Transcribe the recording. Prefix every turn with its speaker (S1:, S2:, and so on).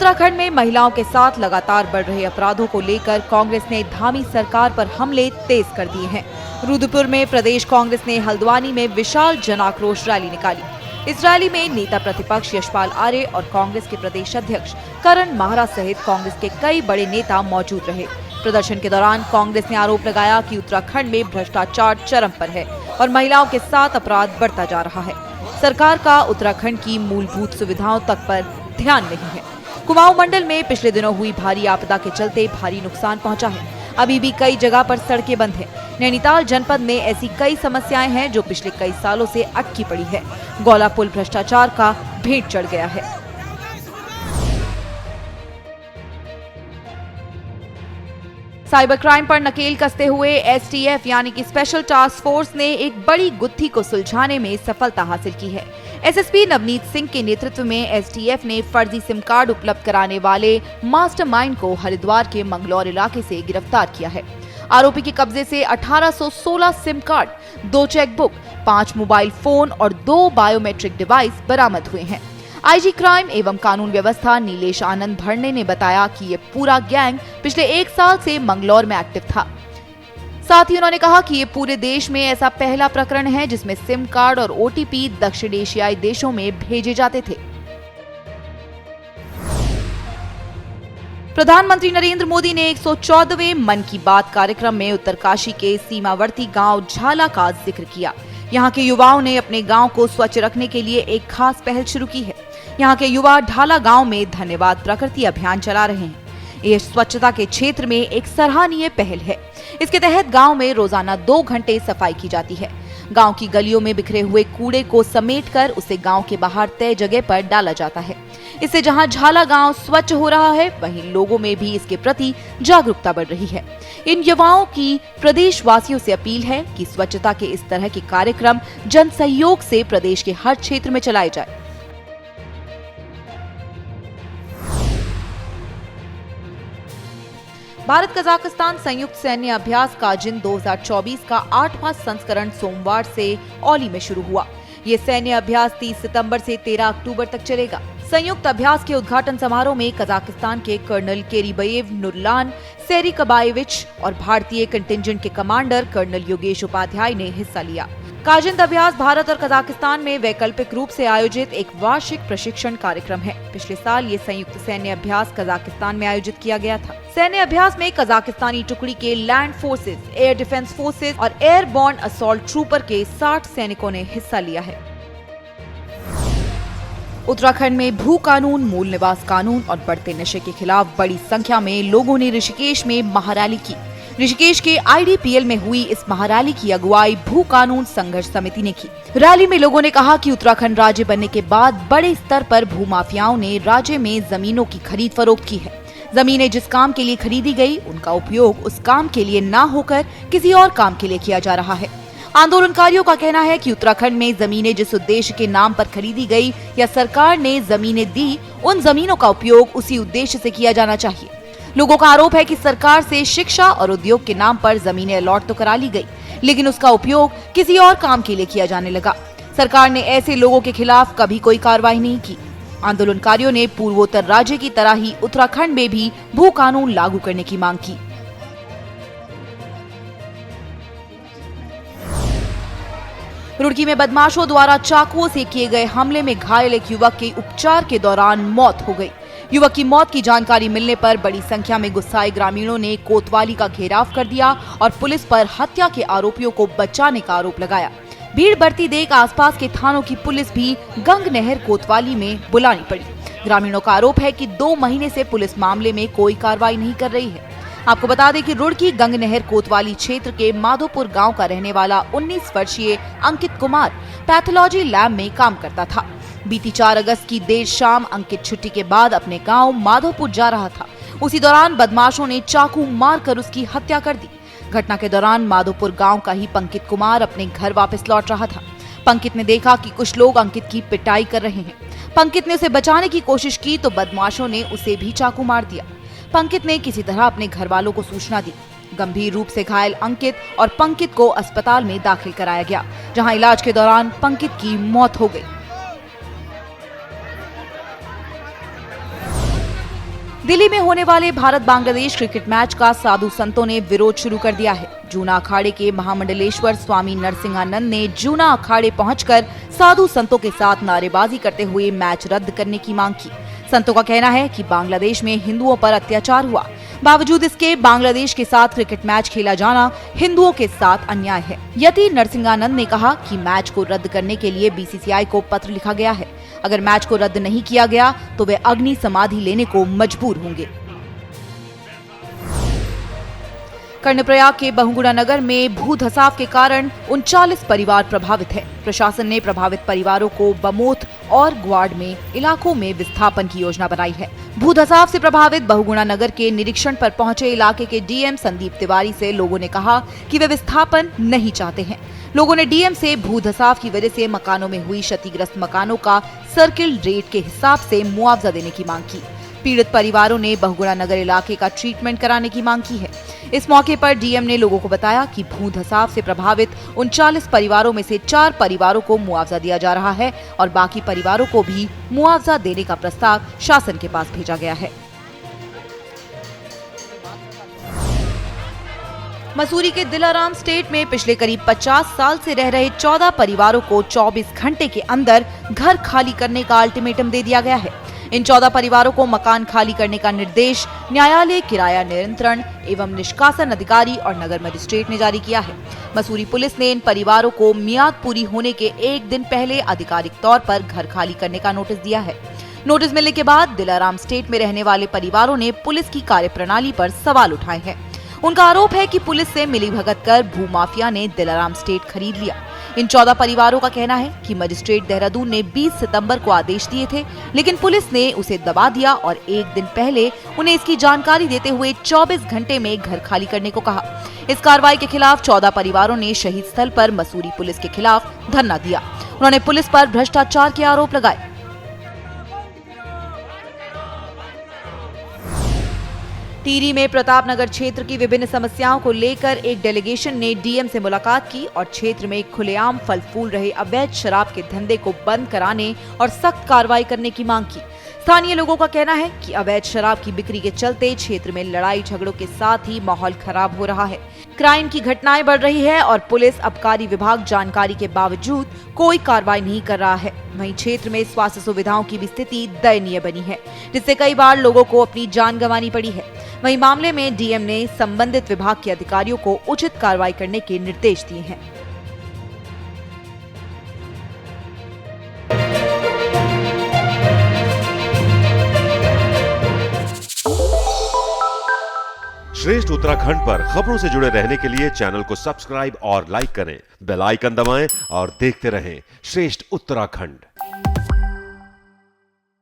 S1: उत्तराखंड में महिलाओं के साथ लगातार बढ़ रहे अपराधों को लेकर कांग्रेस ने धामी सरकार पर हमले तेज कर दिए हैं। रुद्रपुर में प्रदेश कांग्रेस ने हल्द्वानी में विशाल जन आक्रोश रैली निकाली। इस रैली में नेता प्रतिपक्ष यशपाल आर्य और कांग्रेस के प्रदेश अध्यक्ष करण माहरा सहित कांग्रेस के कई बड़े नेता मौजूद रहे। प्रदर्शन के दौरान कांग्रेस ने आरोप लगाया कि उत्तराखंड में भ्रष्टाचार चरम पर है और महिलाओं के साथ अपराध बढ़ता जा रहा है। सरकार का उत्तराखंड की मूलभूत सुविधाओं तक पर ध्यान नहीं है। कुमाऊं मंडल में पिछले दिनों हुई भारी आपदा के चलते भारी नुकसान पहुंचा है। अभी भी कई जगह पर सड़कें बंद हैं। नैनीताल जनपद में ऐसी कई समस्याएं हैं जो पिछले कई सालों से अटकी पड़ी है। गौला पुल भ्रष्टाचार का भेंट चढ़ गया है। साइबर क्राइम पर नकेल कसते हुए एसटीएफ यानी कि स्पेशल टास्क फोर्स ने एक बड़ी गुत्थी को सुलझाने में सफलता हासिल की है। एसएसपी नवनीत सिंह के नेतृत्व में एसटीएफ ने फर्जी सिम कार्ड उपलब्ध कराने वाले मास्टरमाइंड को हरिद्वार के मंगलौर इलाके से गिरफ्तार किया है। आरोपी के कब्जे से 1816 SIM card, 2 chequebook, 5 mobile phone और 2 बायोमेट्रिक डिवाइस बरामद हुए हैं। आईजी क्राइम एवं कानून व्यवस्था नीलेश आनंद भरने ने बताया कि ये पूरा गैंग पिछले 1 साल से मंगलौर में एक्टिव था। साथ ही उन्होंने कहा कि ये पूरे देश में ऐसा पहला प्रकरण है जिसमें सिम कार्ड और ओटीपी दक्षिण एशियाई देशों में भेजे जाते थे। प्रधानमंत्री नरेंद्र मोदी ने 114वें मन की बात कार्यक्रम में उत्तरकाशी के सीमावर्ती गांव झाला का जिक्र किया। यहाँ के युवाओं ने अपने गांव को स्वच्छ रखने के लिए एक खास पहल शुरू की है। यहाँ के युवा ढाला गांव में धन्यवाद प्रकृति अभियान चला रहे हैं। ये स्वच्छता के क्षेत्र में एक सराहनीय पहल है। इसके तहत गांव में रोजाना 2 घंटे सफाई की जाती है। गांव की गलियों में बिखरे हुए कूड़े को समेटकर उसे गांव के बाहर तय जगह पर डाला जाता है। इससे जहां झाला गांव स्वच्छ हो रहा है, वहीं लोगों में भी इसके प्रति जागरूकता बढ़ रही है। इन युवाओं की प्रदेशवासियों से अपील है कि स्वच्छता के इस तरह के कार्यक्रम जन सहयोग से प्रदेश के हर क्षेत्र में चलाए जाए। भारत कजाकिस्तान संयुक्त सैन्य अभ्यास काजिन 2024 का 8वां संस्करण सोमवार से औली में शुरू हुआ। ये सैन्य अभ्यास 30 सितंबर से 13 अक्टूबर तक चलेगा। संयुक्त अभ्यास के उद्घाटन समारोह में कजाकिस्तान के कर्नल केरीबयेव नुरलान सेरिकबायेविच और भारतीय कंटिंजेंट के कमांडर कर्नल योगेश उपाध्याय ने हिस्सा लिया। काजिन अभ्यास भारत और कजाकिस्तान में वैकल्पिक रूप से आयोजित एक वार्षिक प्रशिक्षण कार्यक्रम है। पिछले साल ये संयुक्त सैन्य अभ्यास कजाकिस्तान में आयोजित किया गया था। सैन्य अभ्यास में कजाकिस्तानी टुकड़ी के land forces, air defence forces और एयरबोर्न असॉल्ट ट्रूपर के 60 सैनिकों ने हिस्सा लिया है। उत्तराखंड में भू कानून, मूल निवास कानून और बढ़ते नशे के खिलाफ बड़ी संख्या में लोगों ने ऋषिकेश में महारैली की। ऋषिकेश के आईडीपीएल में हुई इस महारैली की अगुवाई भू कानून संघर्ष समिति ने की। रैली में लोगों ने कहा कि उत्तराखंड राज्य बनने के बाद बड़े स्तर पर भूमाफियाओं ने राज्य में जमीनों की खरीद फरोख्त की है। जमीनें जिस काम के लिए खरीदी गई, उनका उपयोग उस काम के लिए न होकर किसी और काम के लिए किया जा रहा है। आंदोलनकारियों का कहना है कि उत्तराखंड में जमीनें जिस उद्देश्य के नाम पर खरीदी गई या सरकार ने जमीनें दी, उन जमीनों का उपयोग उसी उद्देश्य से किया जाना चाहिए। लोगों का आरोप है कि सरकार से शिक्षा और उद्योग के नाम पर जमीनें अलॉट तो करा ली गई, लेकिन उसका उपयोग किसी और काम के लिए किया जाने लगा। सरकार ने ऐसे लोगों के खिलाफ कभी कोई कार्रवाई नहीं की। आंदोलनकारियों ने पूर्वोत्तर राज्य की तरह ही उत्तराखंड में भी भू कानून लागू करने की मांग की। रुड़की में बदमाशों द्वारा चाकुओं से किए गए हमले में घायल एक युवक की उपचार के दौरान मौत हो गई। युवक की मौत की जानकारी मिलने पर बड़ी संख्या में गुस्साए ग्रामीणों ने कोतवाली का घेराव कर दिया और पुलिस पर हत्या के आरोपियों को बचाने का आरोप लगाया। भीड़ बढ़ती देख आसपास के थानों की पुलिस भी गंग नहर कोतवाली में बुलानी पड़ी। ग्रामीणों का आरोप है कि 2 महीने से पुलिस मामले में कोई कार्रवाई नहीं कर रही है। आपको बता दें कि रुड़की गंग नहर कोतवाली क्षेत्र के माधोपुर गांव का रहने वाला 19 वर्षीय अंकित कुमार पैथोलॉजी लैब में काम करता था। बीती 4 अगस्त की देर शाम अंकित छुट्टी के बाद अपने गांव माधोपुर जा रहा था। उसी दौरान बदमाशों ने चाकू मारकर उसकी हत्या कर दी। घटना के दौरान माधोपुर गांव का ही पंकित कुमार अपने घर वापस लौट रहा था। पंकित ने देखा कि कुछ लोग अंकित की पिटाई कर रहे हैं। पंकित ने उसे बचाने की कोशिश की तो बदमाशों ने उसे भी चाकू मार दिया। पंकित ने किसी तरह अपने घर वालों को सूचना दी। गंभीर रूप से घायल अंकित और पंकित को अस्पताल में दाखिल कराया गया, जहां इलाज के दौरान पंकित की मौत हो गई। दिल्ली में होने वाले भारत बांग्लादेश क्रिकेट मैच का साधु संतों ने विरोध शुरू कर दिया है। जूना अखाड़े के महामंडलेश्वर स्वामी नरसिंहानंद ने जूना अखाड़े पहुंचकर साधु संतों के साथ नारेबाजी करते हुए मैच रद्द करने की मांग की। संतों का कहना है कि बांग्लादेश में हिंदुओं पर अत्याचार हुआ, बावजूद इसके बांग्लादेश के साथ क्रिकेट मैच खेला जाना हिंदुओं के साथ अन्याय है। यति नरसिंहानंद ने कहा कि मैच को रद्द करने के लिए बीसीसीआई को पत्र लिखा गया है। अगर मैच को रद्द नहीं किया गया तो वे अग्नि समाधि लेने को मजबूर होंगे। कर्णप्रयाग के बहुगुणा नगर में भू धसाव के कारण 39 परिवार प्रभावित है। प्रशासन ने प्रभावित परिवारों को बमोत और ग्वाड़ में इलाकों में विस्थापन की योजना बनाई है। भू धसाव से प्रभावित बहुगुणा नगर के निरीक्षण पर पहुंचे इलाके के डीएम संदीप तिवारी से लोगों ने कहा कि वे विस्थापन नहीं चाहते हैं। लोगों ने डीएम से भू धसाव की वजह से मकानों में हुई क्षतिग्रस्त मकानों का सर्किल रेट के हिसाब से मुआवजा देने की मांग की। पीड़ित परिवारों ने बहुगुणा नगर इलाके का ट्रीटमेंट कराने की मांग की है। इस मौके पर डीएम ने लोगों को बताया कि भू धसाव से प्रभावित 39 परिवारों में से 4 परिवारों को मुआवजा दिया जा रहा है और बाकी परिवारों को भी मुआवजा देने का प्रस्ताव शासन के पास भेजा गया है। मसूरी के दिलाराम स्टेट में पिछले करीब 50 साल से रह रहे 14 परिवारों को 24 घंटे के अंदर घर खाली करने का अल्टीमेटम दे दिया गया है। इन 14 परिवारों को मकान खाली करने का निर्देश न्यायालय किराया नियंत्रण एवं निष्कासन अधिकारी और नगर मजिस्ट्रेट ने जारी किया है। मसूरी पुलिस ने इन परिवारों को मियाद पूरी होने के एक दिन पहले आधिकारिक तौर पर घर खाली करने का नोटिस दिया है। नोटिस मिलने के बाद दिलाराम स्टेट में रहने वाले परिवारों ने पुलिस की कार्यप्रणाली पर सवाल उठाए हैं। उनका आरोप है कि पुलिस से मिलीभगत कर भूमाफिया ने दिलाराम स्टेट खरीद लिया। इन 14 परिवारों का कहना है कि मजिस्ट्रेट देहरादून ने 20 सितंबर को आदेश दिए थे, लेकिन पुलिस ने उसे दबा दिया और एक दिन पहले उन्हें इसकी जानकारी देते हुए 24 घंटे में घर खाली करने को कहा। इस कार्रवाई के खिलाफ 14 परिवारों ने शहीद स्थल पर मसूरी पुलिस के खिलाफ धरना दिया। उन्होंने पुलिस पर भ्रष्टाचार के आरोप लगाए। टिहरी में प्रतापनगर क्षेत्र की विभिन्न समस्याओं को लेकर एक डेलीगेशन ने डीएम से मुलाकात की और क्षेत्र में खुलेआम फल फूल रहे अवैध शराब के धंधे को बंद कराने और सख्त कार्रवाई करने की मांग की। स्थानीय लोगों का कहना है कि अवैध शराब की बिक्री के चलते क्षेत्र में लड़ाई झगड़ों के साथ ही माहौल खराब हो रहा है। क्राइम की घटनाएं बढ़ रही है और पुलिस आबकारी विभाग जानकारी के बावजूद कोई कार्रवाई नहीं कर रहा है। वहीं क्षेत्र में स्वास्थ्य सुविधाओं की भी स्थिति दयनीय बनी है, जिससे कई बार लोगों को अपनी जान गंवानी पड़ी है। वहीं मामले में डीएम ने संबंधित विभाग के अधिकारियों को उचित कार्रवाई करने के निर्देश दिए हैं।
S2: श्रेष्ठ उत्तराखंड पर खबरों से जुड़े रहने के लिए चैनल को सब्सक्राइब और लाइक करें, बेल आइकन दबाएं और देखते रहें श्रेष्ठ उत्तराखंड।